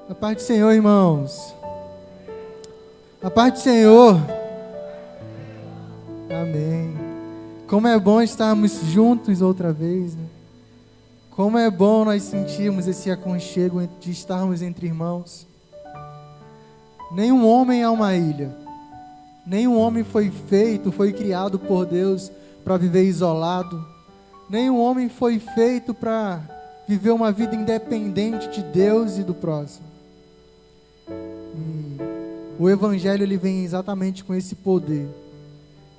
A paz do Senhor, irmãos. A paz do Senhor. Amém. Como é bom estarmos juntos outra vez, né? Como é bom nós sentirmos esse aconchego de estarmos entre irmãos. Nenhum homem é uma ilha. Nenhum homem foi criado por Deus para viver isolado. Nenhum homem foi feito para viver uma vida independente de Deus e do próximo. E o Evangelho ele vem exatamente com esse poder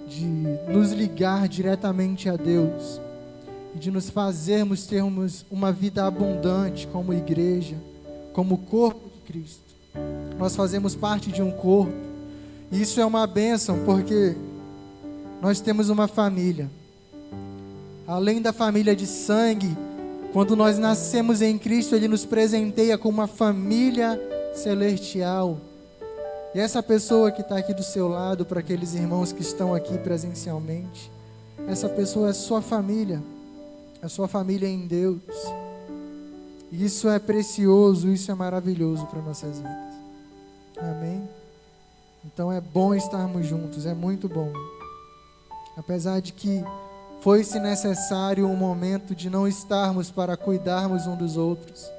de nos ligar diretamente a Deus e de nos fazermos termos uma vida abundante como igreja, como corpo de Cristo. Nós fazemos parte de um corpo e isso é uma bênção porque nós temos uma família. Além da família de sangue, quando nós nascemos em Cristo, Ele nos presenteia com uma família celestial. E essa pessoa que está aqui do seu lado, para aqueles irmãos que estão aqui presencialmente, essa pessoa é sua família em Deus. E isso é precioso, isso é maravilhoso para nossas vidas. Amém? Então é bom estarmos juntos, é muito bom. Apesar de que foi-se necessário um momento de não estarmos para cuidarmos um dos outros,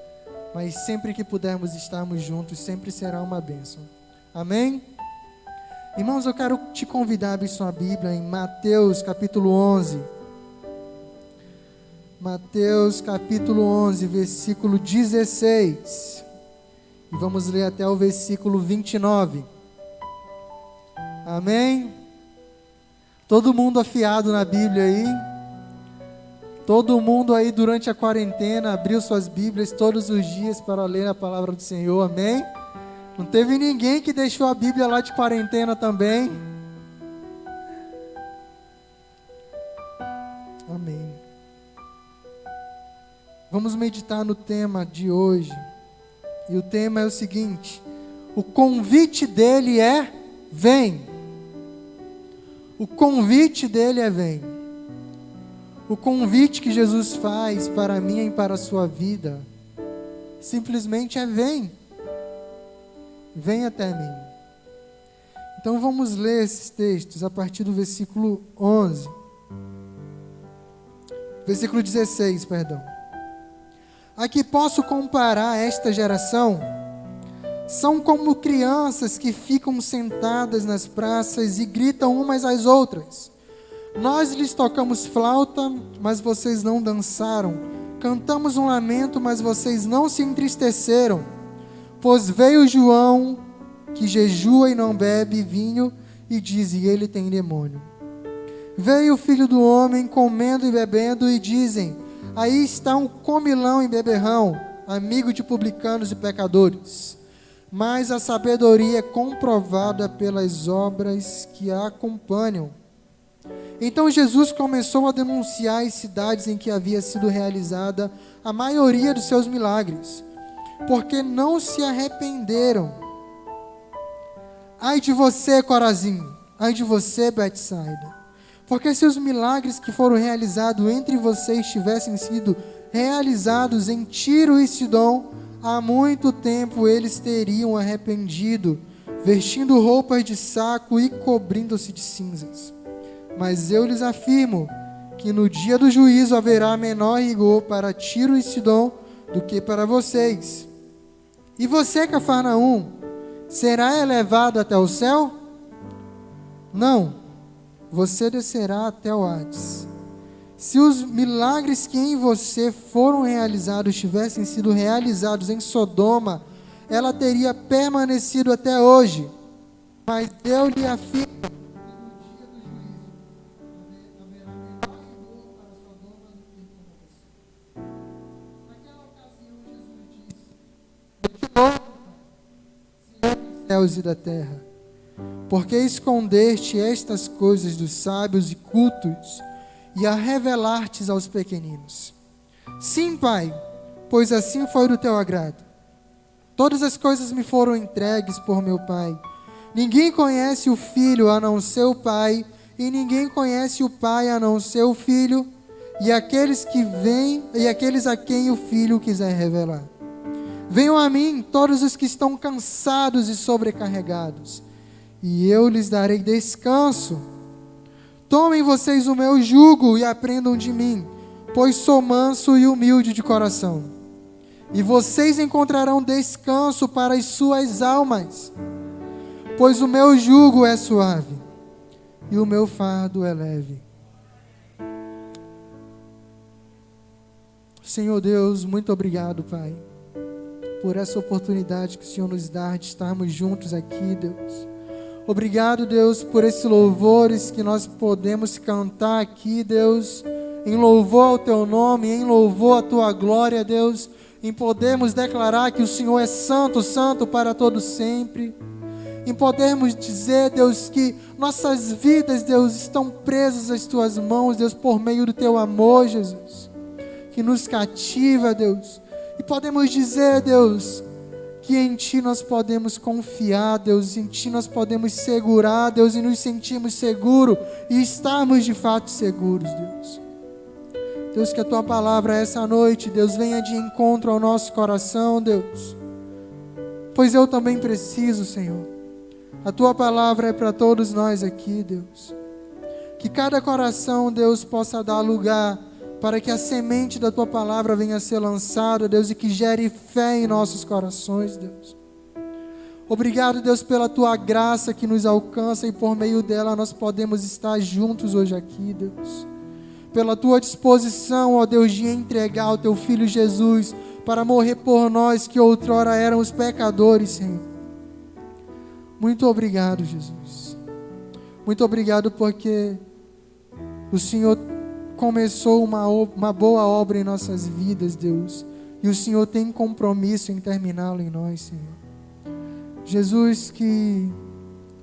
mas sempre que pudermos estarmos juntos, sempre será uma bênção. Amém? Irmãos, eu quero te convidar a abrir sua Bíblia em Mateus capítulo 11. Mateus capítulo 11, versículo 16. E vamos ler até o versículo 29. Amém? Todo mundo afiado na Bíblia aí? Todo mundo aí durante a quarentena abriu suas Bíblias todos os dias para ler a palavra do Senhor, amém? Não teve ninguém que deixou a Bíblia lá de quarentena também? Amém. Vamos meditar no tema de hoje. E o tema é o seguinte: o convite dele é: vem. O convite dele é: vem. O convite que Jesus faz para mim e para a sua vida simplesmente é: vem. Vem até mim. Então vamos ler esses textos a partir do versículo 11. Versículo 16, perdão. A que posso comparar esta geração? São como crianças que ficam sentadas nas praças e gritam umas às outras. Nós lhes tocamos flauta, mas vocês não dançaram. Cantamos um lamento, mas vocês não se entristeceram. Pois veio João, que jejua e não bebe vinho, e dizem: ele tem demônio. Veio o Filho do Homem comendo e bebendo, e dizem: aí está um comilão e beberrão, amigo de publicanos e pecadores. Mas a sabedoria é comprovada pelas obras que a acompanham. Então Jesus começou a denunciar as cidades em que havia sido realizada a maioria dos seus milagres, porque não se arrependeram. Ai de você, Corazim! Ai de você, Betsaida! Porque se os milagres que foram realizados entre vocês tivessem sido realizados em Tiro e Sidom, há muito tempo eles teriam arrependido, vestindo roupas de saco e cobrindo-se de cinzas. Mas eu lhes afirmo que no dia do juízo haverá menor rigor para Tiro e Sidom do que para vocês. E você, Cafarnaum, será elevado até o céu? Não, você descerá até o Hades. Se os milagres que em você foram realizados tivessem sido realizados em Sodoma, ela teria permanecido até hoje. Mas eu lhe afirmo, céus e da terra, porque escondeste estas coisas dos sábios e cultos e a revelar-te aos pequeninos. Sim, Pai, pois assim foi do teu agrado. Todas as coisas me foram entregues por meu Pai. Ninguém conhece o Filho a não ser o Pai, e ninguém conhece o Pai a não ser o Filho, e aqueles a quem o Filho quiser revelar. Venham a mim todos os que estão cansados e sobrecarregados, e eu lhes darei descanso. Tomem vocês o meu jugo e aprendam de mim, pois sou manso e humilde de coração. E vocês encontrarão descanso para as suas almas, pois o meu jugo é suave e o meu fardo é leve. Senhor Deus, muito obrigado, Pai, por essa oportunidade que o Senhor nos dá de estarmos juntos aqui, Deus. Obrigado, Deus, por esses louvores que nós podemos cantar aqui, Deus, em louvor ao Teu nome, em louvor à Tua glória, Deus, em podermos declarar que o Senhor é santo, santo para todo sempre, em podermos dizer, Deus, que nossas vidas, Deus, estão presas às Tuas mãos, Deus, por meio do Teu amor, Jesus, que nos cativa, Deus, e podemos dizer, Deus, que em Ti nós podemos confiar, Deus, em Ti nós podemos segurar, Deus, e nos sentirmos seguros e estarmos de fato seguros, Deus. Deus, que a Tua palavra essa noite, Deus, venha de encontro ao nosso coração, Deus, pois eu também preciso, Senhor. A Tua palavra é para todos nós aqui, Deus. Que cada coração, Deus, possa dar lugar para que a semente da Tua palavra venha a ser lançada, Deus, e que gere fé em nossos corações, Deus. Obrigado, Deus, pela Tua graça que nos alcança e por meio dela nós podemos estar juntos hoje aqui, Deus. Pela Tua disposição, ó Deus, de entregar o Teu Filho Jesus para morrer por nós que outrora éramos pecadores, Senhor. Muito obrigado, Jesus. Muito obrigado porque o Senhor começou uma boa obra em nossas vidas, Deus, e o Senhor tem compromisso em terminá-lo em nós, Senhor. Jesus, que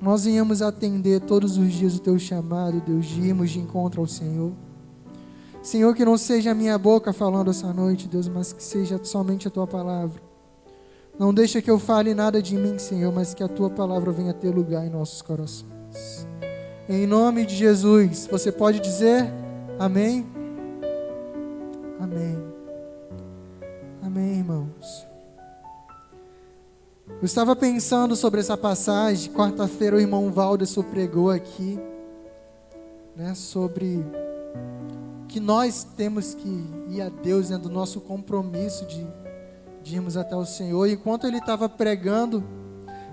nós venhamos atender todos os dias o Teu chamado, Deus, de irmos de encontro ao Senhor. Senhor, que não seja a minha boca falando essa noite, Deus, mas que seja somente a Tua palavra. Não deixa que eu fale nada de mim, Senhor, mas que a Tua palavra venha ter lugar em nossos corações. Em nome de Jesus, você pode dizer amém? Amém. Amém, irmãos. Eu estava pensando sobre essa passagem. Quarta-feira o irmão Valderson pregou aqui, né, sobre que nós temos que ir a Deus, do nosso compromisso de irmos até o Senhor. E enquanto ele estava pregando,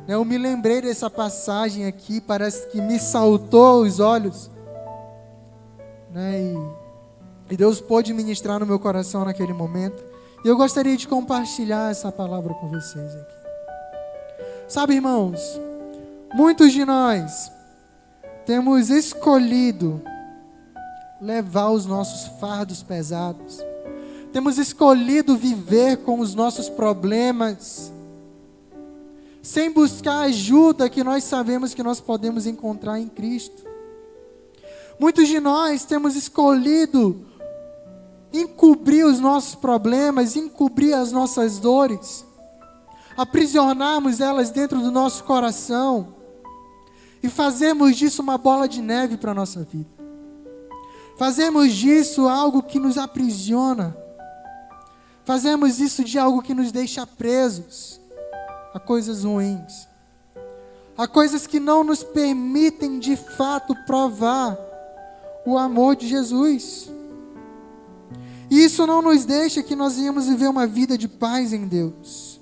né, eu me lembrei dessa passagem aqui, parece que me saltou aos olhos, né, e Deus pôde ministrar no meu coração naquele momento. E eu gostaria de compartilhar essa palavra com vocês aqui. Sabe, irmãos, muitos de nós temos escolhido levar os nossos fardos pesados. Temos escolhido viver com os nossos problemas, sem buscar a ajuda que nós sabemos que nós podemos encontrar em Cristo. Muitos de nós temos escolhido encobrir os nossos problemas, encobrir as nossas dores, aprisionarmos elas dentro do nosso coração e fazermos disso uma bola de neve para a nossa vida. Fazemos disso algo que nos aprisiona. Fazemos isso de algo que nos deixa presos a coisas ruins, a coisas que não nos permitem de fato provar o amor de Jesus. E isso não nos deixa que nós venhamos viver uma vida de paz em Deus.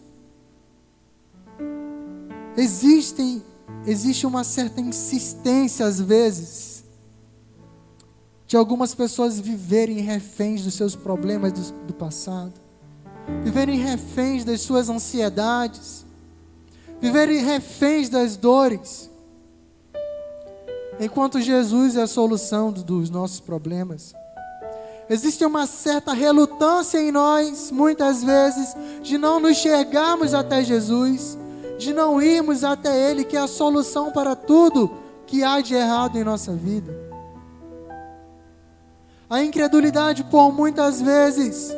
Existe uma certa insistência às vezes de algumas pessoas viverem reféns dos seus problemas do passado, viverem reféns das suas ansiedades, viverem reféns das dores, enquanto Jesus é a solução dos nossos problemas. Existe uma certa relutância em nós, muitas vezes, de não nos chegarmos até Jesus, de não irmos até Ele, que é a solução para tudo que há de errado em nossa vida. A incredulidade, por muitas vezes,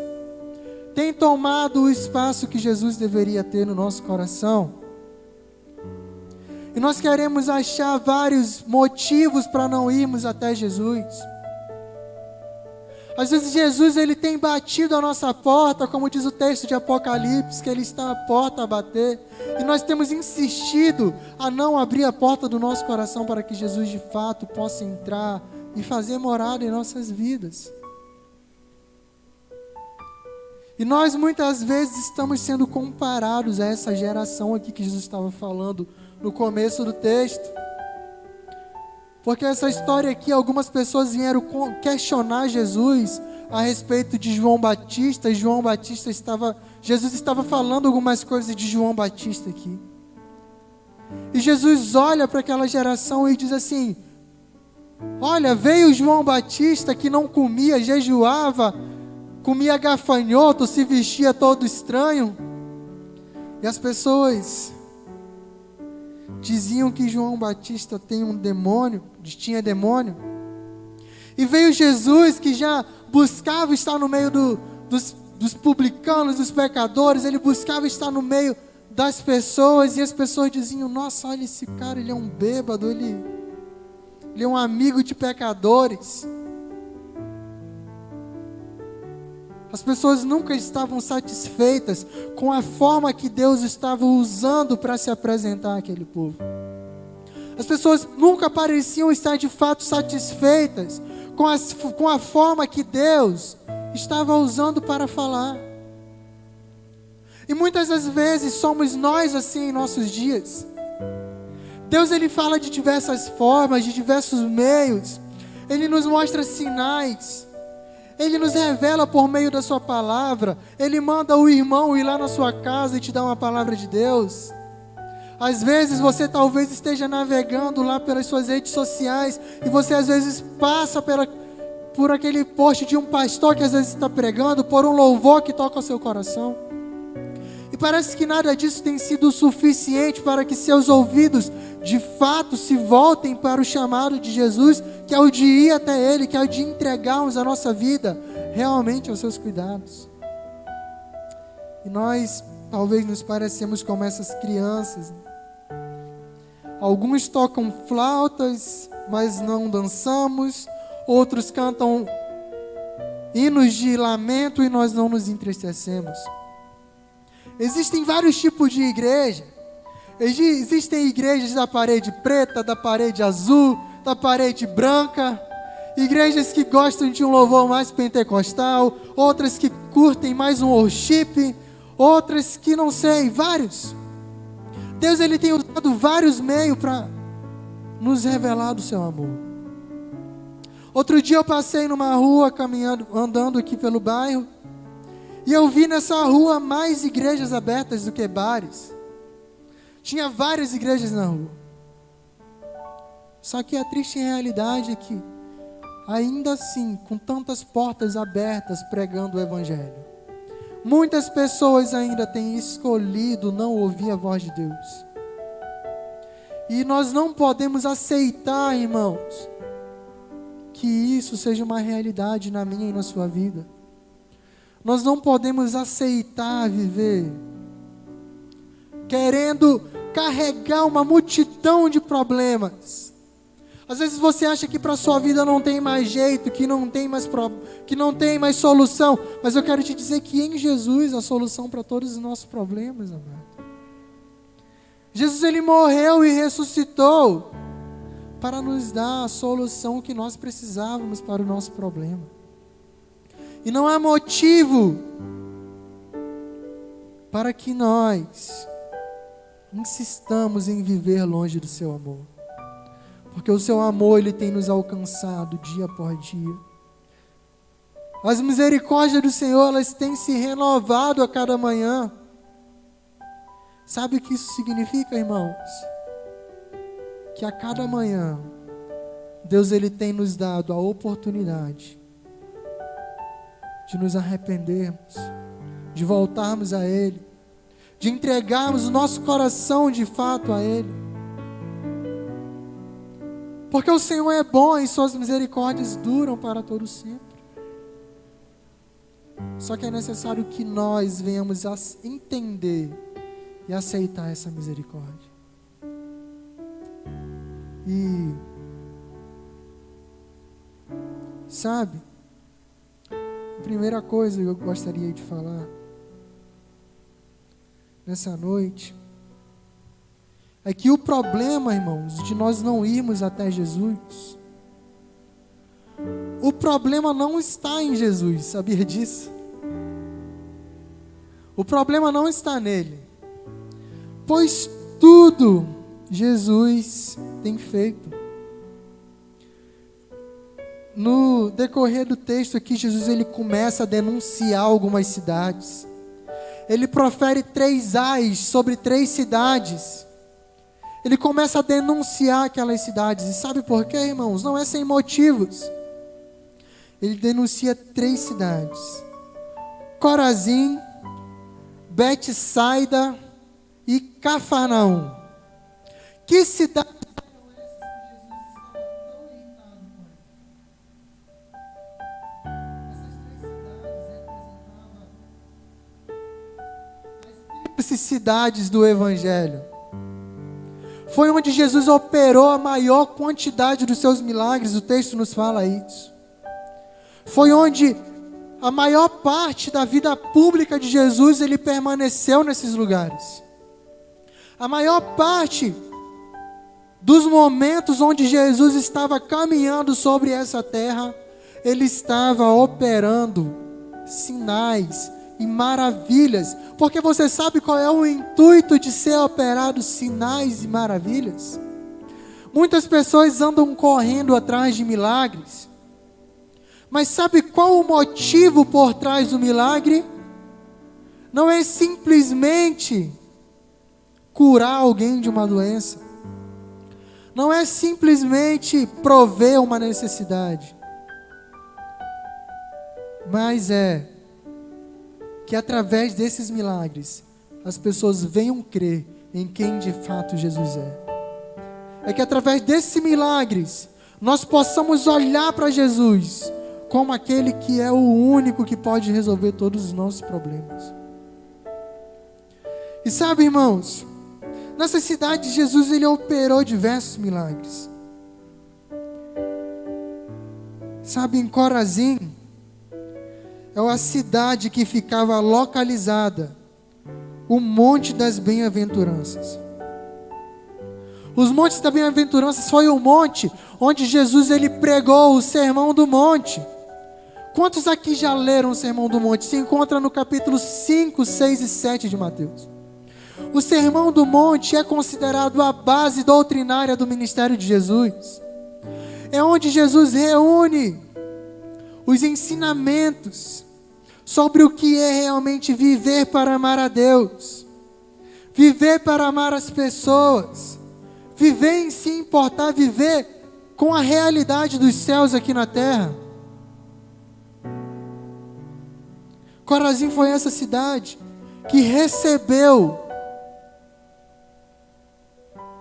tem tomado o espaço que Jesus deveria ter no nosso coração. E nós queremos achar vários motivos para não irmos até Jesus. Às vezes Jesus ele tem batido a nossa porta, como diz o texto de Apocalipse, que ele está à porta a bater. E nós temos insistido a não abrir a porta do nosso coração para que Jesus de fato possa entrar e fazer morada em nossas vidas. E nós muitas vezes estamos sendo comparados a essa geração aqui que Jesus estava falando no começo do texto. Porque essa história aqui, algumas pessoas vieram questionar Jesus a respeito de João Batista. E Jesus estava falando algumas coisas de João Batista aqui. E Jesus olha para aquela geração e diz assim: olha, veio João Batista que não comia, jejuava, comia gafanhoto, se vestia todo estranho. E as pessoas diziam que João Batista tinha demônio. E veio Jesus que já buscava estar no meio dos publicanos, dos pecadores. Ele buscava estar no meio das pessoas. E as pessoas diziam: nossa, olha esse cara, ele é um bêbado, ele é um amigo de pecadores. As pessoas nunca estavam satisfeitas com a forma que Deus estava usando para se apresentar àquele povo. As pessoas nunca pareciam estar de fato satisfeitas com a forma que Deus estava usando para falar. E muitas das vezes somos nós assim em nossos dias. Deus ele fala de diversas formas, de diversos meios. Ele nos mostra sinais. Ele nos revela por meio da sua palavra. Ele manda o irmão ir lá na sua casa e te dar uma palavra de Deus. Às vezes você talvez esteja navegando lá pelas suas redes sociais e você às vezes passa por aquele post de um pastor que às vezes está pregando, por um louvor que toca o seu coração. E parece que nada disso tem sido suficiente para que seus ouvidos de fato se voltem para o chamado de Jesus, que é o de ir até Ele, que é o de entregarmos a nossa vida realmente aos seus cuidados. E nós talvez nos parecemos como essas crianças. Alguns tocam flautas, mas não dançamos. Outros cantam hinos de lamento e nós não nos entristecemos. Existem vários tipos de igreja. Existem igrejas da parede preta, da parede azul, da parede branca. Igrejas que gostam de um louvor mais pentecostal. Outras que curtem mais um worship. Outras que não sei, vários. Deus ele tem usado vários meios para nos revelar do seu amor. Outro dia eu passei numa rua andando aqui pelo bairro. E eu vi nessa rua mais igrejas abertas do que bares. Tinha várias igrejas na rua. Só que a triste realidade é que, ainda assim, com tantas portas abertas pregando o Evangelho, muitas pessoas ainda têm escolhido não ouvir a voz de Deus. E nós não podemos aceitar, irmãos, que isso seja uma realidade na minha e na sua vida. Nós não podemos aceitar viver querendo carregar uma multidão de problemas. Às vezes você acha que para a sua vida não tem mais jeito, que não tem mais solução. Mas eu quero te dizer que em Jesus a solução para todos os nossos problemas, amado. Jesus ele morreu e ressuscitou para nos dar a solução que nós precisávamos para o nosso problema. E não há motivo para que nós insistamos em viver longe do seu amor. Porque o seu amor, ele tem nos alcançado dia por dia. As misericórdias do Senhor, elas têm se renovado a cada manhã. Sabe o que isso significa, irmãos? Que a cada manhã, Deus ele tem nos dado a oportunidade de nos arrependermos, de voltarmos a Ele, de entregarmos o nosso coração de fato a Ele. Porque o Senhor é bom e suas misericórdias duram para todo sempre. Só que é necessário que nós venhamos a entender e aceitar essa misericórdia. E sabe, A primeira coisa que eu gostaria de falar nessa noite é que o problema, irmãos, de nós não irmos até Jesus, o problema não está em Jesus, sabia disso? O problema não está nele, pois tudo Jesus tem feito. No decorrer do texto aqui, Jesus ele começa a denunciar algumas cidades. Ele profere 3 ais sobre 3 cidades. Ele começa a denunciar aquelas cidades. E sabe por quê, irmãos? Não é sem motivos. Ele denuncia 3 cidades: Corazim, Betsaida e Cafarnaum. Que cidade cidades do Evangelho? Foi onde Jesus operou a maior quantidade dos seus milagres, o texto nos fala isso. Foi onde a maior parte da vida pública de Jesus, ele permaneceu nesses lugares. A maior parte dos momentos onde Jesus estava caminhando sobre essa terra, ele estava operando sinais e maravilhas, porque você sabe qual é o intuito de ser operado sinais e maravilhas? Muitas pessoas andam correndo atrás de milagres, mas sabe qual o motivo por trás do milagre? Não é simplesmente curar alguém de uma doença, não é simplesmente prover uma necessidade, mas é que através desses milagres, as pessoas venham crer em quem de fato Jesus é. É que através desses milagres, nós possamos olhar para Jesus como aquele que é o único que pode resolver todos os nossos problemas. E sabe, irmãos, nessa cidade Jesus ele operou diversos milagres. Sabe, em Corazim, é uma cidade que ficava localizada o Monte das Bem-aventuranças. Os Montes das Bem-aventuranças foi o monte onde Jesus ele pregou o Sermão do Monte. Quantos aqui já leram o Sermão do Monte? Se encontra no capítulo 5, 6 e 7 de Mateus. O Sermão do Monte é considerado a base doutrinária do ministério de Jesus. É onde Jesus reúne os ensinamentos sobre o que é realmente viver para amar a Deus, viver para amar as pessoas, viver em se importar, viver com a realidade dos céus aqui na terra. Corazim foi essa cidade que recebeu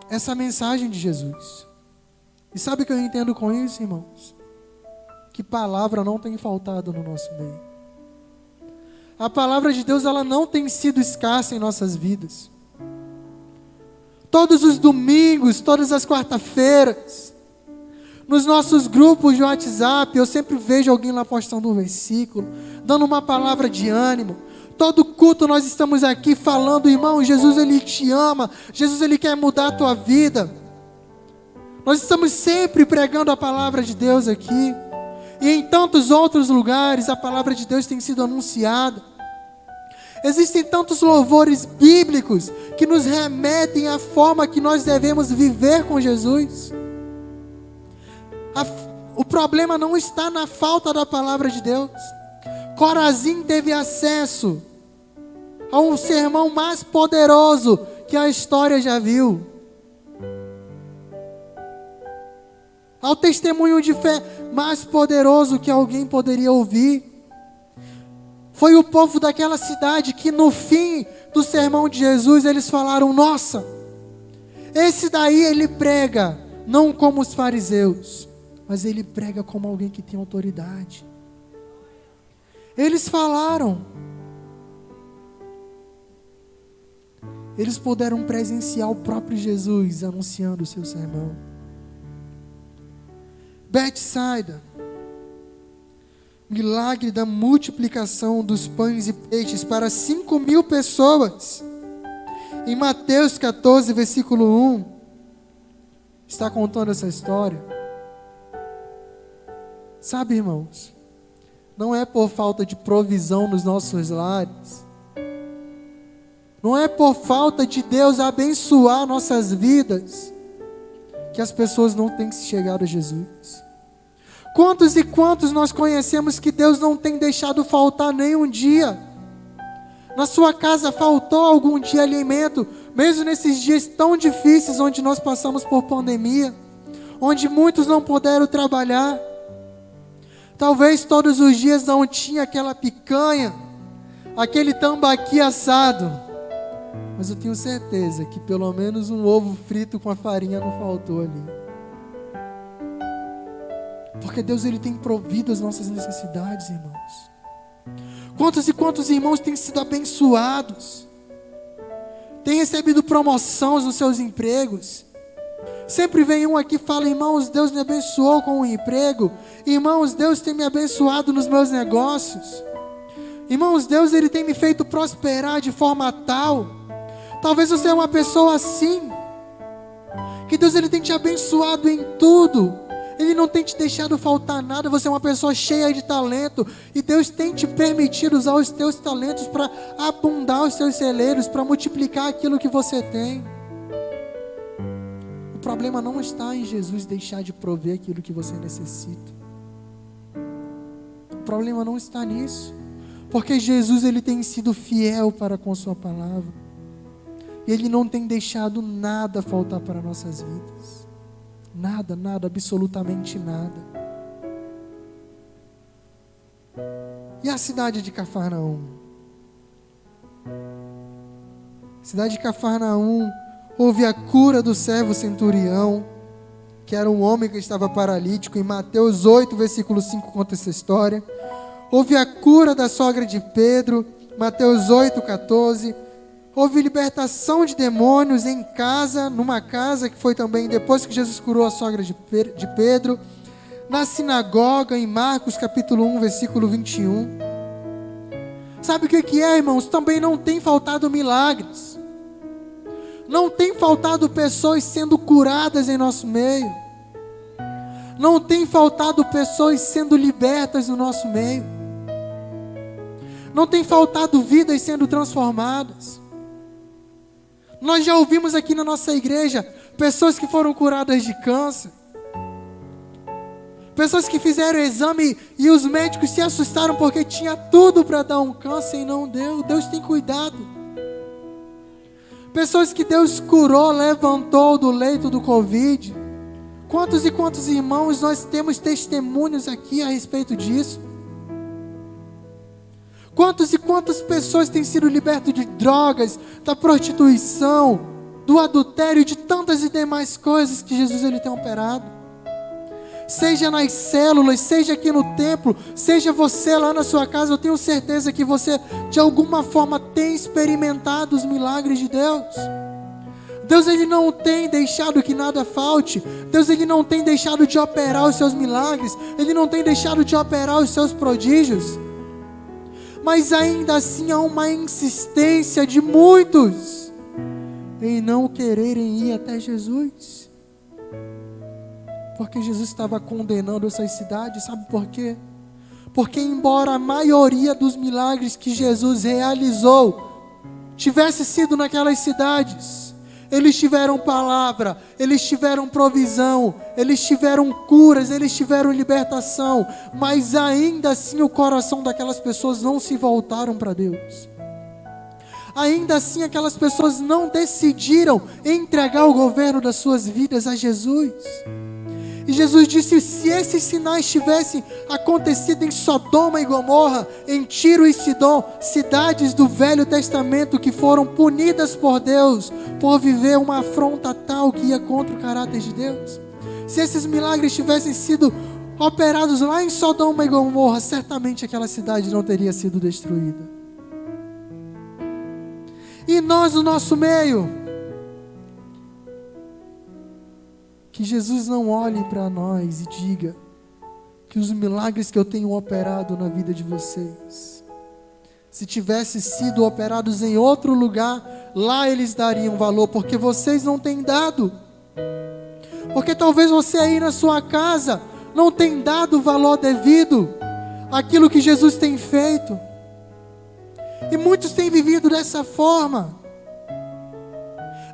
essa mensagem de Jesus. E sabe o que eu entendo com isso, irmãos? Que palavra não tem faltado no nosso meio. A palavra de Deus, ela não tem sido escassa em nossas vidas. Todos os domingos, todas as quarta-feiras, nos nossos grupos de WhatsApp, eu sempre vejo alguém lá postando um versículo, dando uma palavra de ânimo. Todo culto nós estamos aqui falando, irmão, Jesus ele te ama, Jesus ele quer mudar a tua vida. Nós estamos sempre pregando a palavra de Deus aqui. E em tantos outros lugares a palavra de Deus tem sido anunciada. Existem tantos louvores bíblicos que nos remetem à forma que nós devemos viver com Jesus. O problema não está na falta da palavra de Deus. Corazim teve acesso a um sermão mais poderoso que a história já viu. Ao testemunho de fé mais poderoso que alguém poderia ouvir. Foi o povo daquela cidade que no fim do sermão de Jesus eles falaram: nossa, esse daí ele prega não como os fariseus, mas ele prega como alguém que tem autoridade. Eles falaram. Eles puderam presenciar o próprio Jesus anunciando o seu sermão. Betsaida. milagre da multiplicação dos pães e peixes para 5.000 pessoas. Em Mateus 14, versículo 1, está contando essa história. Sabe, irmãos, não é por falta de provisão nos nossos lares, não é por falta de Deus abençoar nossas vidas, que as pessoas não têm chegado a Jesus. Quantos e quantos nós conhecemos que Deus não tem deixado faltar nem um dia? Na sua casa faltou algum dia alimento, mesmo nesses dias tão difíceis onde nós passamos por pandemia, onde muitos não puderam trabalhar. Talvez todos os dias não tinha aquela picanha, aquele tambaqui assado, mas eu tenho certeza que pelo menos um ovo frito com a farinha não faltou ali. Porque Deus, Ele tem provido as nossas necessidades, irmãos. Quantos e quantos irmãos têm sido abençoados, têm recebido promoções nos seus empregos. Sempre vem um aqui e fala: irmãos, Deus me abençoou com um emprego. Irmãos, Deus tem me abençoado nos meus negócios. Irmãos, Deus, Ele tem me feito prosperar de forma tal. Talvez você é uma pessoa assim, que Deus, Ele tem te abençoado em tudo. Ele não tem te deixado faltar nada. Você é uma pessoa cheia de talento, e Deus tem te permitido usar os teus talentos para abundar os seus celeiros, para multiplicar aquilo que você tem. O problema não está em Jesus deixar de prover aquilo que você necessita. O problema não está nisso, porque Jesus, Ele tem sido fiel para com sua palavra, e Ele não tem deixado nada faltar para nossas vidas. Nada, nada, absolutamente nada. E a cidade de Cafarnaum? Cidade de Cafarnaum, houve a cura do servo centurião, que era um homem que estava paralítico. Em Mateus 8, versículo 5, conta essa história. Houve a cura da sogra de Pedro, Mateus 8, 14. Houve libertação de demônios em casa, numa casa que foi também depois que Jesus curou a sogra de Pedro. Na sinagoga, em Marcos capítulo 1, versículo 21. Sabe o que é, irmãos? Também não tem faltado milagres. Não tem faltado pessoas sendo curadas em nosso meio. Não tem faltado pessoas sendo libertas no nosso meio. Não tem faltado vidas sendo transformadas. Nós já ouvimos aqui na nossa igreja pessoas que foram curadas de câncer, pessoas que fizeram exame e os médicos se assustaram porque tinha tudo para dar um câncer e não deu. Deus tem cuidado. Pessoas que Deus curou, levantou do leito do Covid. Quantos e quantos irmãos nós temos testemunhos aqui a respeito disso? Quantas e quantas pessoas têm sido libertas de drogas, da prostituição, do adultério, de tantas e demais coisas que Jesus, Ele tem operado. Seja nas células, seja aqui no templo, seja você lá na sua casa, eu tenho certeza que você de alguma forma tem experimentado os milagres de Deus. Deus, Ele não tem deixado que nada falte. Deus, Ele não tem deixado de operar os seus milagres. Ele não tem deixado de operar os seus prodígios. Mas ainda assim há uma insistência de muitos em não quererem ir até Jesus, porque Jesus estava condenando essas cidades. Sabe por quê? Porque embora a maioria dos milagres que Jesus realizou tivesse sido naquelas cidades, eles tiveram palavra, eles tiveram provisão, eles tiveram curas, eles tiveram libertação, mas ainda assim o coração daquelas pessoas não se voltaram para Deus. Ainda assim aquelas pessoas não decidiram entregar o governo das suas vidas a Jesus. E Jesus disse: se esses sinais tivessem acontecido em Sodoma e Gomorra, em Tiro e Sidom, cidades do Velho Testamento que foram punidas por Deus por viver uma afronta tal que ia contra o caráter de Deus, se esses milagres tivessem sido operados lá em Sodoma e Gomorra, certamente aquela cidade não teria sido destruída. E nós, no nosso meio, que Jesus não olhe para nós e diga: que os milagres que eu tenho operado na vida de vocês, se tivessem sido operados em outro lugar, lá eles dariam valor, porque vocês não têm dado. Porque talvez você aí na sua casa não tenha dado o valor devido àquilo que Jesus tem feito. E muitos têm vivido dessa forma.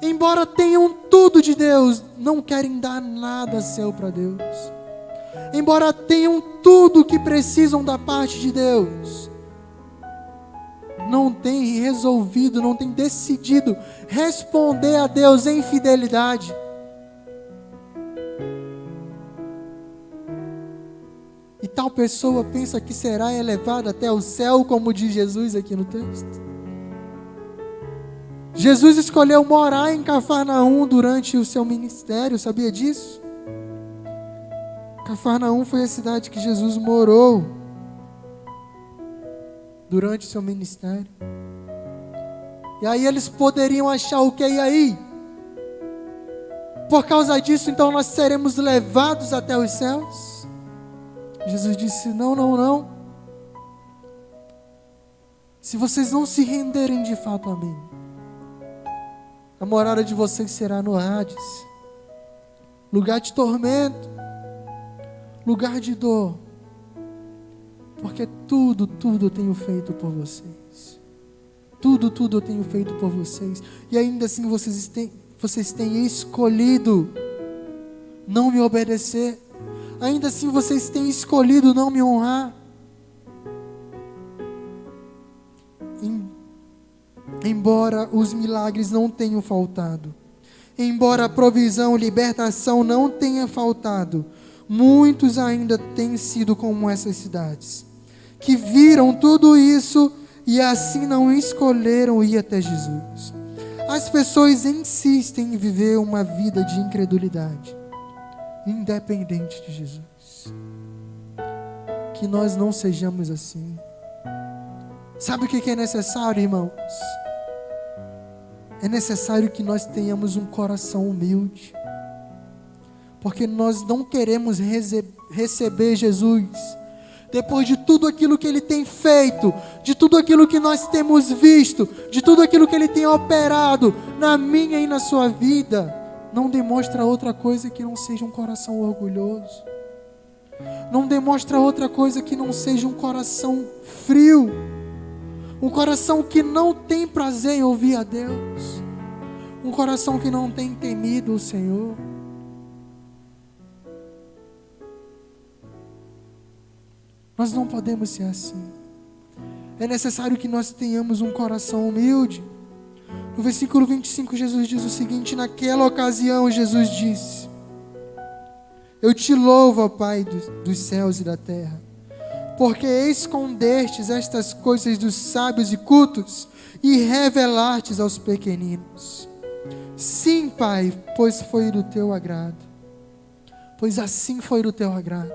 Embora tenham tudo de Deus, não querem dar nada seu para Deus. Embora tenham tudo o que precisam da parte de Deus, não têm resolvido, não têm decidido responder a Deus em fidelidade. E tal pessoa pensa que será elevada até o céu, como diz Jesus aqui no texto. Jesus escolheu morar em Cafarnaum durante o seu ministério, sabia disso? Cafarnaum foi a cidade que Jesus morou durante o seu ministério. E aí eles poderiam achar o que? E aí? Por causa disso, então nós seremos levados até os céus? Jesus disse: não, não, não. Se vocês não se renderem de fato a mim, a morada de vocês será no Hades, lugar de tormento, lugar de dor, porque tudo eu tenho feito por vocês. Tudo eu tenho feito por vocês. E ainda assim vocês têm escolhido não me obedecer. Ainda assim vocês têm escolhido não me honrar. Embora os milagres não tenham faltado, embora a provisão, libertação não tenha faltado, muitos ainda têm sido como essas cidades, que viram tudo isso e assim não escolheram ir até Jesus. As pessoas insistem em viver uma vida de incredulidade, independente de Jesus. Que nós não sejamos assim. Sabe o que é necessário, irmãos? É necessário que nós tenhamos um coração humilde, porque nós não queremos receber Jesus depois de tudo aquilo que Ele tem feito, de tudo aquilo que nós temos visto, de tudo aquilo que Ele tem operado na minha e na sua vida. Não demonstra outra coisa que não seja um coração orgulhoso, não demonstra outra coisa que não seja um coração frio, um coração que não tem prazer em ouvir a Deus, um coração que não tem temido o Senhor. Nós não podemos ser assim. É necessário que nós tenhamos um coração humilde. No versículo 25, Jesus diz o seguinte: naquela ocasião Jesus disse: eu te louvo, ó Pai dos céus e da terra, porque escondestes estas coisas dos sábios e cultos e revelastes aos pequeninos. Sim, Pai, pois foi do teu agrado. Pois assim foi do teu agrado.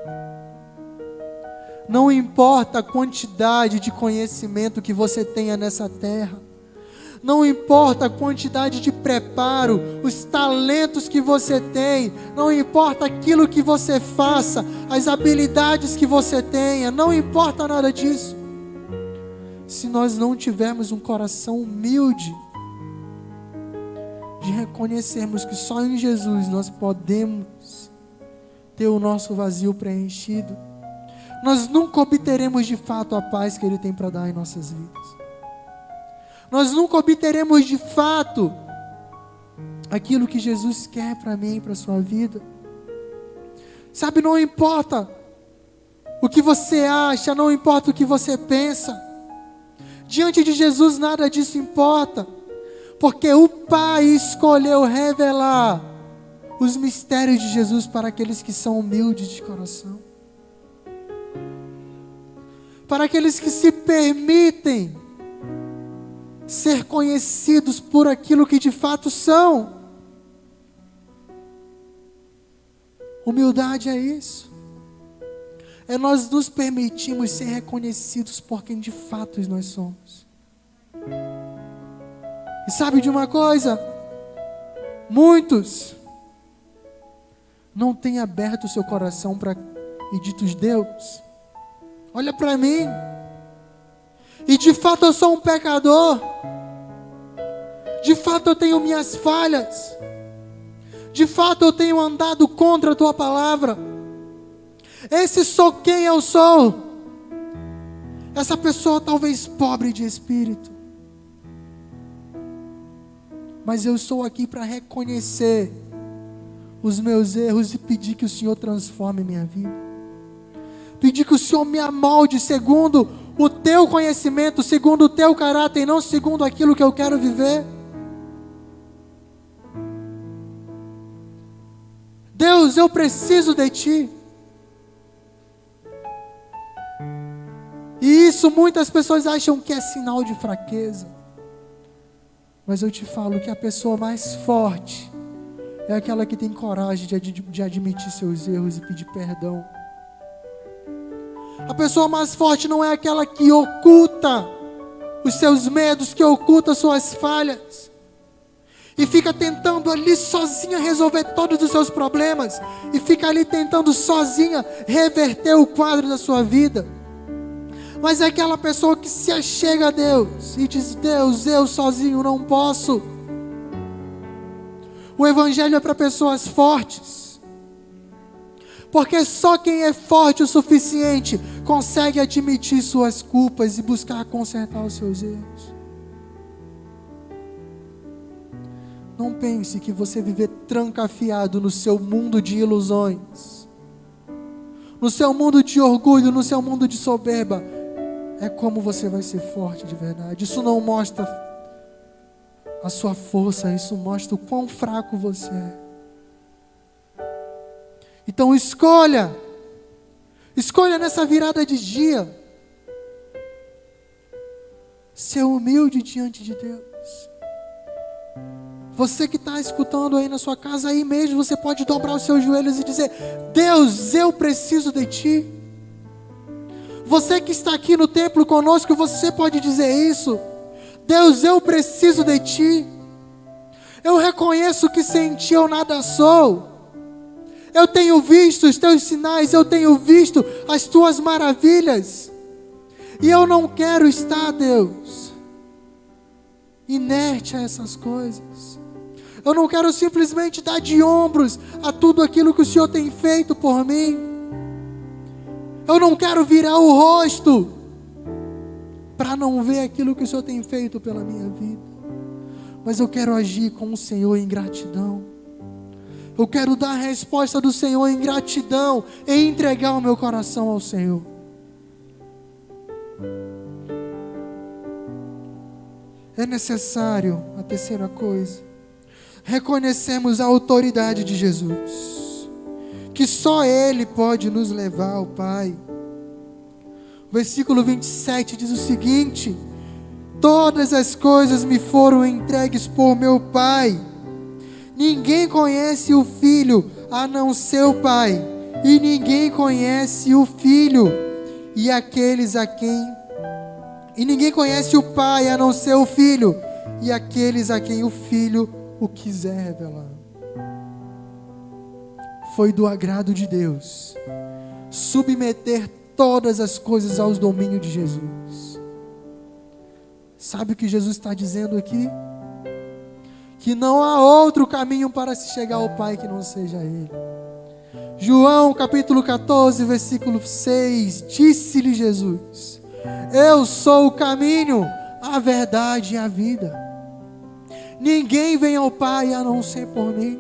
Não importa a quantidade de conhecimento que você tenha nessa terra, não importa a quantidade de preparo, os talentos que você tem, não importa aquilo que você faça, as habilidades que você tenha, não importa nada disso. Se nós não tivermos um coração humilde, de reconhecermos que só em Jesus nós podemos ter o nosso vazio preenchido, nós nunca obteremos de fato a paz que Ele tem para dar em nossas vidas. Nós nunca obteremos de fato aquilo que Jesus quer para mim e para a sua vida. Sabe, não importa o que você acha, não importa o que você pensa. Diante de Jesus nada disso importa, porque o Pai escolheu revelar os mistérios de Jesus para aqueles que são humildes de coração, para aqueles que se permitem ser conhecidos por aquilo que de fato são. Humildade é isso. É nós nos permitirmos ser reconhecidos por quem de fato nós somos. E sabe de uma coisa? Muitos não têm aberto o seu coração para e dito: Deus, olha para mim, e de fato eu sou um pecador, de fato eu tenho minhas falhas, de fato eu tenho andado contra a tua palavra, esse sou quem eu sou. Essa pessoa talvez pobre de espírito, mas eu estou aqui para reconhecer os meus erros e pedir que o Senhor transforme minha vida, pedir que o Senhor me amolde segundo o teu conhecimento, segundo o teu caráter, e não segundo aquilo que eu quero viver. Deus, eu preciso de Ti. E isso muitas pessoas acham que é sinal de fraqueza, mas eu te falo que a pessoa mais forte é aquela que tem coragem de admitir seus erros e pedir perdão. A pessoa mais forte não é aquela que oculta os seus medos, que oculta suas falhas e fica tentando ali sozinha resolver todos os seus problemas, e fica ali tentando sozinha reverter o quadro da sua vida. Mas é aquela pessoa que se achega a Deus e diz: Deus, eu sozinho não posso. O Evangelho é para pessoas fortes, porque só quem é forte o suficiente consegue admitir suas culpas e buscar consertar os seus erros. Não pense que você viver trancafiado no seu mundo de ilusões, no seu mundo de orgulho, no seu mundo de soberba, é como você vai ser forte de verdade. Isso não mostra a sua força, isso mostra o quão fraco você é. Então escolha nessa virada de dia, ser humilde diante de Deus. Você que está escutando aí na sua casa, aí mesmo você pode dobrar os seus joelhos e dizer: Deus, eu preciso de Ti. Você que está aqui no templo conosco, você pode dizer isso: Deus, eu preciso de Ti. Eu reconheço que sem Ti eu nada sou. Eu tenho visto os Teus sinais, eu tenho visto as Tuas maravilhas, e eu não quero estar, Deus, inerte a essas coisas. Eu não quero simplesmente dar de ombros a tudo aquilo que o Senhor tem feito por mim. Eu não quero virar o rosto para não ver aquilo que o Senhor tem feito pela minha vida, mas eu quero agir com o Senhor em gratidão. Eu quero dar a resposta do Senhor em gratidão e entregar o meu coração ao Senhor. É necessário, a terceira coisa, reconhecemos a autoridade de Jesus, que só Ele pode nos levar ao Pai. O versículo 27 diz o seguinte: todas as coisas me foram entregues por meu Pai. Ninguém conhece o Filho a não ser o Pai, e ninguém conhece o Filho e aqueles a quem ninguém conhece o Pai a não ser o Filho e aqueles a quem o Filho o quiser revelar. Foi do agrado de Deus submeter todas as coisas aos domínios de Jesus. Sabe o que Jesus está dizendo aqui? Que não há outro caminho para se chegar ao Pai que não seja Ele. João capítulo 14, versículo 6, disse-lhe Jesus: eu sou o caminho, a verdade e a vida. Ninguém vem ao Pai a não ser por mim.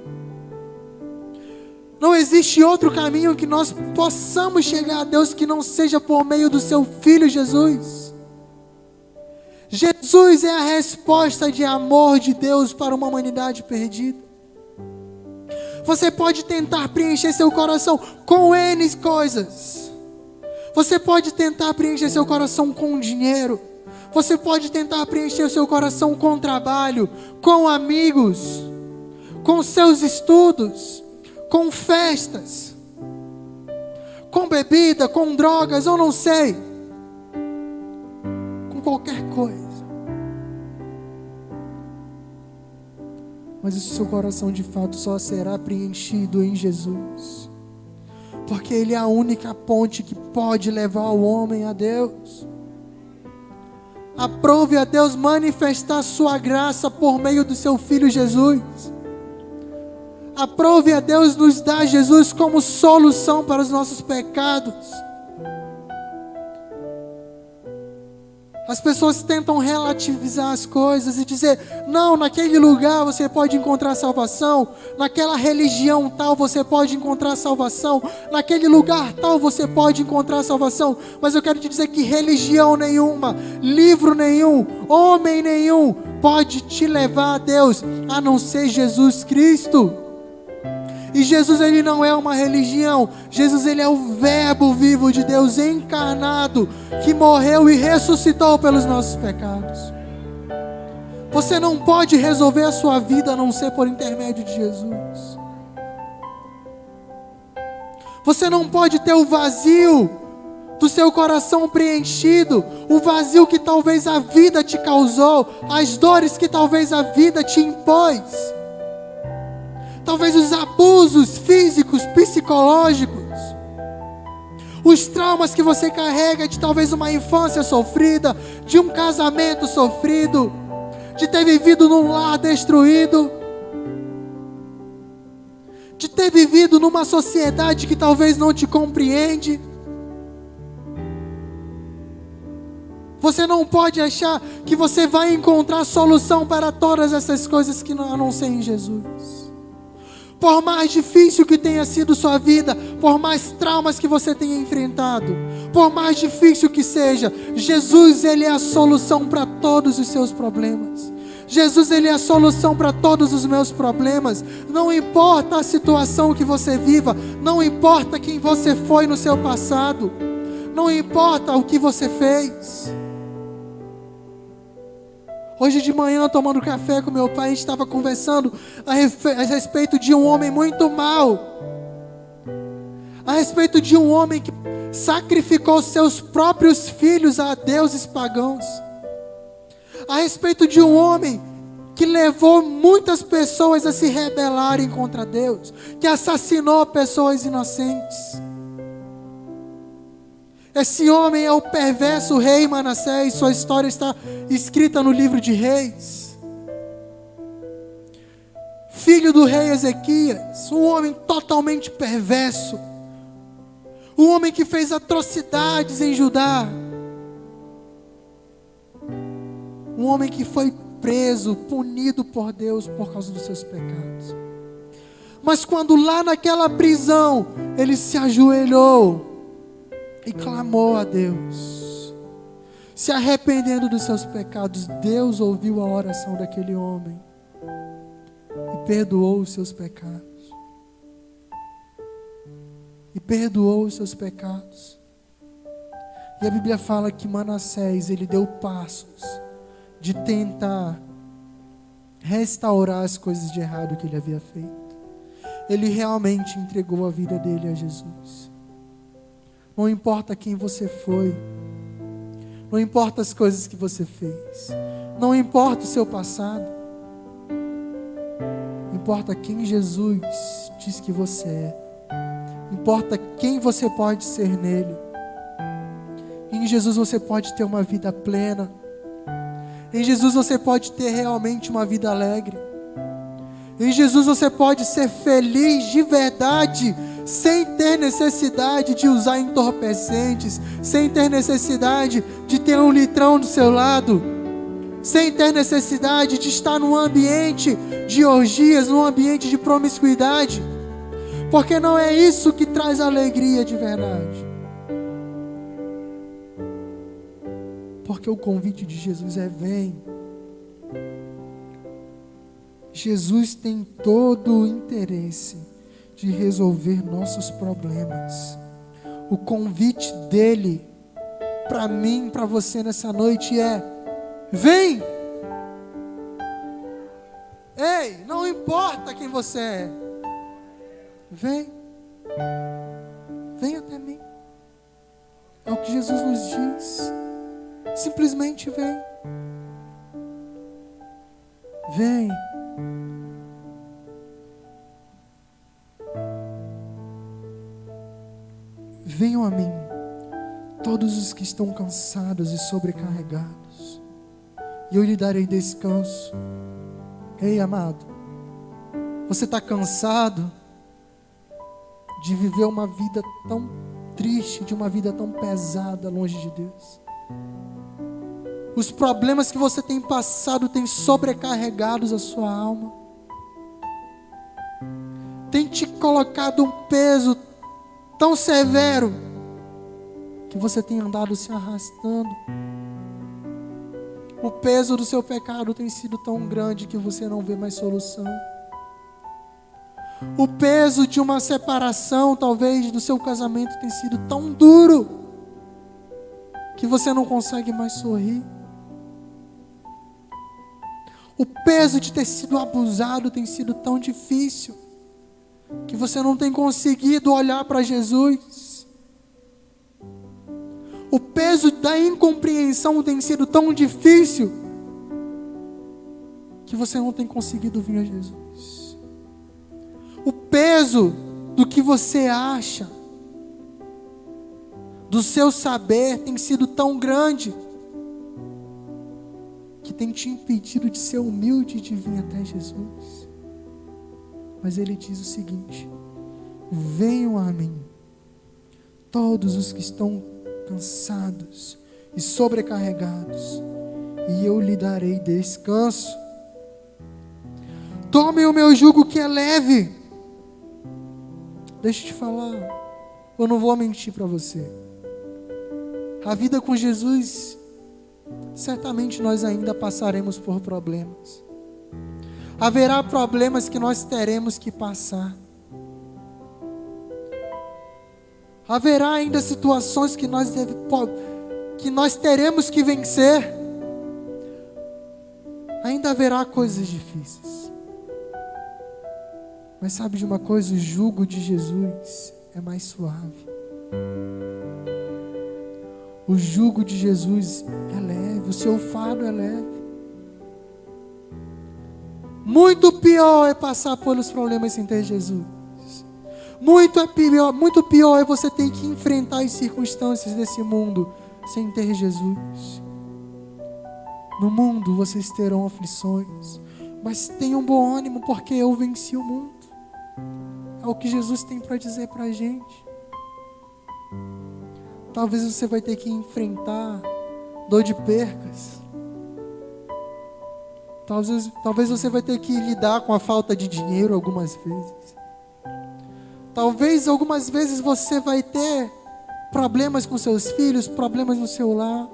Não existe outro caminho que nós possamos chegar a Deus que não seja por meio do seu Filho Jesus. Jesus é a resposta de amor de Deus para uma humanidade perdida. Você pode tentar preencher seu coração com N coisas. Você pode tentar preencher seu coração com dinheiro. Você pode tentar preencher o seu coração com trabalho, com amigos, com seus estudos, com festas, com bebida, com drogas, eu não sei, com qualquer coisa. Mas o seu coração de fato só será preenchido em Jesus, Porque Ele é a única ponte que pode levar o homem a Deus. Aprove a Deus manifestar sua graça por meio do seu Filho Jesus. Aprove a Deus nos dar Jesus como solução para os nossos pecados. As pessoas tentam relativizar as coisas e dizer: não, naquele lugar você pode encontrar salvação, naquela religião tal você pode encontrar salvação, naquele lugar tal você pode encontrar salvação. Mas eu quero te dizer que religião nenhuma, livro nenhum, homem nenhum pode te levar a Deus, a não ser Jesus Cristo. E Jesus, Ele não é uma religião. Jesus, Ele é o verbo vivo de Deus encarnado, que morreu e ressuscitou pelos nossos pecados. Você não pode resolver a sua vida a não ser por intermédio de Jesus. Você não pode ter o vazio do seu coração preenchido, o vazio que talvez a vida te causou, as dores que talvez a vida te impôs, talvez os abusos físicos, psicológicos, os traumas que você carrega de talvez uma infância sofrida, de um casamento sofrido, de ter vivido num lar destruído, de ter vivido numa sociedade que talvez não te compreende. Você não pode achar que você vai encontrar solução para todas essas coisas que não, a não ser em Jesus. Por mais difícil que tenha sido sua vida, por mais traumas que você tenha enfrentado, por mais difícil que seja, Jesus, Ele é a solução para todos os seus problemas. Jesus, Ele é a solução para todos os meus problemas. Não importa a situação que você viva, não importa quem você foi no seu passado, não importa o que você fez. Hoje de manhã, tomando café com meu pai, a gente estava conversando a respeito de um homem muito mau. A respeito de um homem que sacrificou seus próprios filhos a deuses pagãos. A respeito de um homem que levou muitas pessoas a se rebelarem contra Deus, que assassinou pessoas inocentes. Esse homem é o perverso rei Manassés. Sua história está escrita no livro de Reis. Filho do rei Ezequias, um homem totalmente perverso, um homem que fez atrocidades em Judá, um homem que foi preso, punido por Deus por causa dos seus pecados. Mas quando lá naquela prisão, ele se ajoelhou e clamou a Deus, se arrependendo dos seus pecados, Deus ouviu a oração daquele homem e perdoou os seus pecados. E perdoou os seus pecados. E a Bíblia fala que Manassés, ele deu passos de tentar restaurar as coisas de errado que ele havia feito. Ele realmente entregou a vida dele a Jesus. Não importa quem você foi, não importa as coisas que você fez, não importa o seu passado, importa quem Jesus diz que você é, importa quem você pode ser nele. Em Jesus você pode ter uma vida plena, em Jesus você pode ter realmente uma vida alegre, em Jesus você pode ser feliz de verdade, sem ter necessidade de usar entorpecentes, sem ter necessidade de ter um litrão do seu lado, sem ter necessidade de estar num ambiente de orgias, num ambiente de promiscuidade, porque não é isso que traz alegria de verdade. Porque o convite de Jesus é: vem. Jesus tem todo o interesse de resolver nossos problemas. O convite dele para mim, para você nessa noite é: vem! Ei, não importa quem você é, vem, vem até mim. É o que Jesus nos diz. Simplesmente vem. Vem. venham a mim, todos os que estão cansados e sobrecarregados, e eu lhe darei descanso. Ei, amado, você está cansado de viver uma vida tão triste, de uma vida tão pesada longe de Deus? Os problemas que você tem passado têm sobrecarregados a sua alma, tem te colocado um peso tão severo que você tem andado se arrastando. O peso do seu pecado tem sido tão grande que você não vê mais solução. O peso de uma separação, talvez, do seu casamento tem sido tão duro que você não consegue mais sorrir. O peso de ter sido abusado tem sido tão difícil que você não tem conseguido olhar para Jesus. O peso da incompreensão tem sido tão difícil que você não tem conseguido vir a Jesus. O peso do que você acha, do seu saber, tem sido tão grande que tem te impedido de ser humilde e de vir até Jesus. Mas Ele diz o seguinte: venham a mim, todos os que estão cansados e sobrecarregados, e eu lhe darei descanso. Tomem o meu jugo que é leve. Deixa eu te falar, eu não vou mentir para você. A vida com Jesus, certamente nós ainda passaremos por problemas. Haverá problemas que nós teremos que passar. Haverá ainda situações que nós teremos que vencer. Ainda haverá coisas difíceis. Mas sabe de uma coisa? O jugo de Jesus é mais suave. O jugo de Jesus é leve, o seu fardo é leve. Muito pior é passar pelos problemas sem ter Jesus. Muito pior é você ter que enfrentar as circunstâncias desse mundo sem ter Jesus. No mundo vocês terão aflições, mas tenham bom ânimo, porque eu venci o mundo. É o que Jesus tem para dizer para a gente. Talvez você vai ter que enfrentar dor de percas. Talvez você vai ter que lidar com a falta de dinheiro algumas vezes. Talvez algumas vezes você vai ter problemas com seus filhos, problemas no seu lar,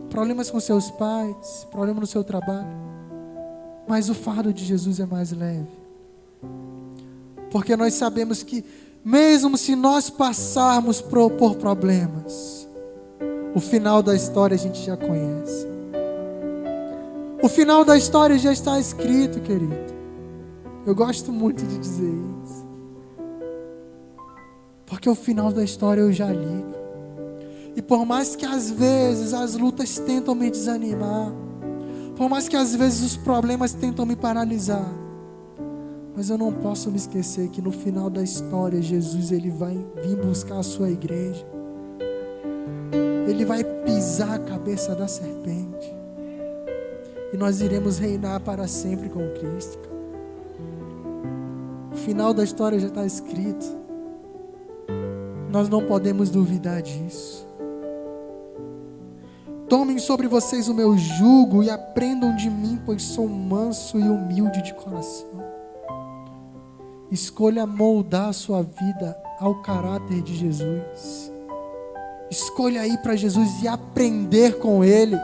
problemas com seus pais, problemas no seu trabalho. Mas o fardo de Jesus é mais leve. Porque nós sabemos que mesmo se nós passarmos por problemas, o final da história a gente já conhece. O final da história já está escrito, querido. Eu gosto muito de dizer isso. Porque o final da história eu já li. E por mais que às vezes as lutas tentam me desanimar, por mais que às vezes os problemas tentam me paralisar, mas eu não posso me esquecer que no final da história Jesus, Ele vai vir buscar a sua igreja. Ele vai pisar a cabeça da serpente. E nós iremos reinar para sempre com Cristo. O final da história já está escrito. Nós não podemos duvidar disso. Tomem sobre vocês o meu jugo e aprendam de mim, pois sou manso e humilde de coração. Escolha moldar a sua vida ao caráter de Jesus. Escolha ir para Jesus e aprender com Ele.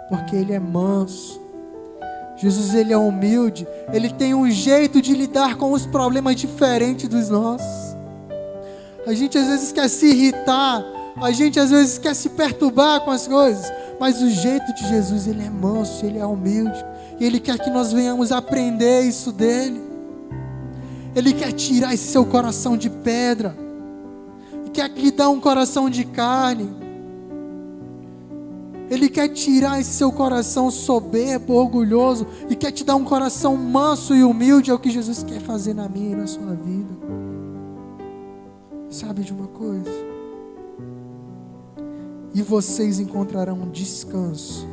Porque Ele é manso. Jesus, Ele é humilde. Ele tem um jeito de lidar com os problemas diferente dos nossos. A gente às vezes quer se irritar. A gente às vezes quer se perturbar com as coisas. Mas o jeito de Jesus, Ele é manso, Ele é humilde. E Ele quer que nós venhamos aprender isso dEle. Ele quer tirar esse seu coração de pedra. E quer lhe dar um coração de carne. Ele quer tirar esse seu coração soberbo, orgulhoso, e quer te dar um coração manso e humilde. É o que Jesus quer fazer na minha e na sua vida. Sabe de uma coisa? E vocês encontrarão descanso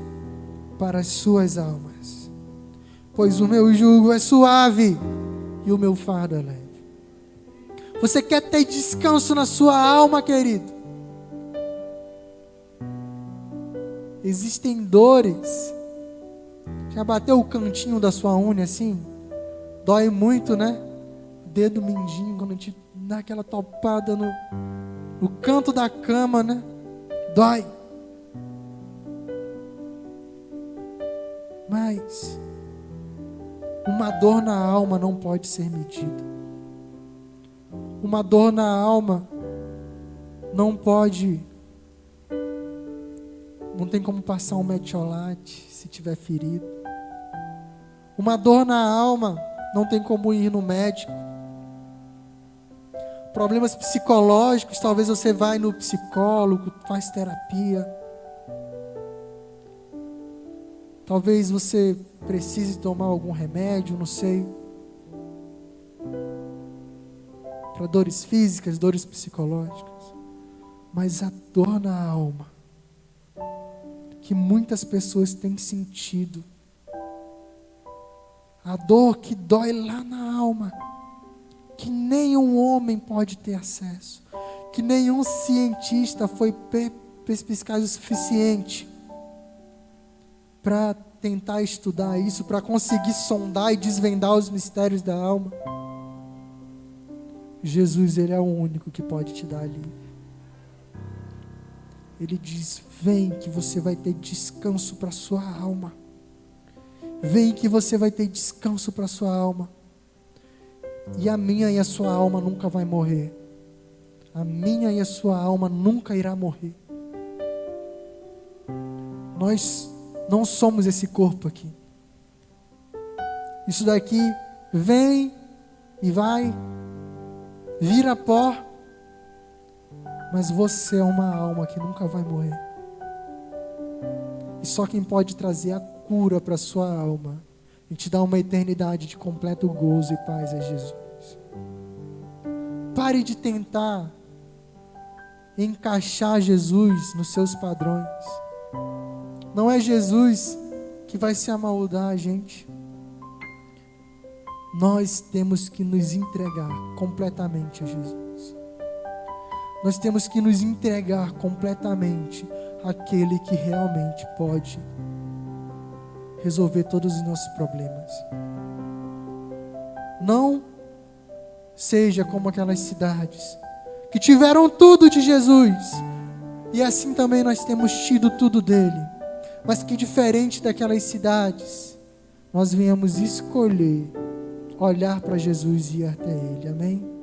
para as suas almas, pois o meu jugo é suave e o meu fardo é leve. Você quer ter descanso na sua alma, querido? Existem dores. Já bateu o cantinho da sua unha assim? Dói muito, né? Dedo mindinho, quando a gente dá aquela topada no canto da cama, né? Dói. Mas uma dor na alma não pode ser medida. Uma dor na alma não tem como passar um metiolate se tiver ferido. Uma dor na alma não tem como ir no médico. Problemas psicológicos, talvez você vai no psicólogo, faz terapia. Talvez você precise tomar algum remédio, não sei. Para dores físicas, dores psicológicas. Mas a dor na alma, que muitas pessoas têm sentido, a dor que dói lá na alma, que nenhum homem pode ter acesso, que nenhum cientista foi perspicaz o suficiente para tentar estudar isso, para conseguir sondar e desvendar os mistérios da alma. Jesus, Ele é o único que pode te dar alívio. Ele diz: vem que você vai ter descanso para a sua alma. Vem que você vai ter descanso para a sua alma. E a minha e a sua alma nunca vai morrer. A minha e a sua alma nunca irá morrer. Nós não somos esse corpo aqui. Isso daqui vem e vai, vira pó. Mas você é uma alma que nunca vai morrer. E só quem pode trazer a cura para a sua alma e te dar uma eternidade de completo gozo e paz é Jesus. Pare de tentar encaixar Jesus nos seus padrões. Não é Jesus que vai se amoldar a gente. Nós temos que nos entregar completamente a Jesus. Nós temos que nos entregar completamente àquele que realmente pode resolver todos os nossos problemas. Não seja como aquelas cidades que tiveram tudo de Jesus, e assim também nós temos tido tudo dele, mas que diferente daquelas cidades, nós viemos escolher olhar para Jesus e ir até ele. Amém?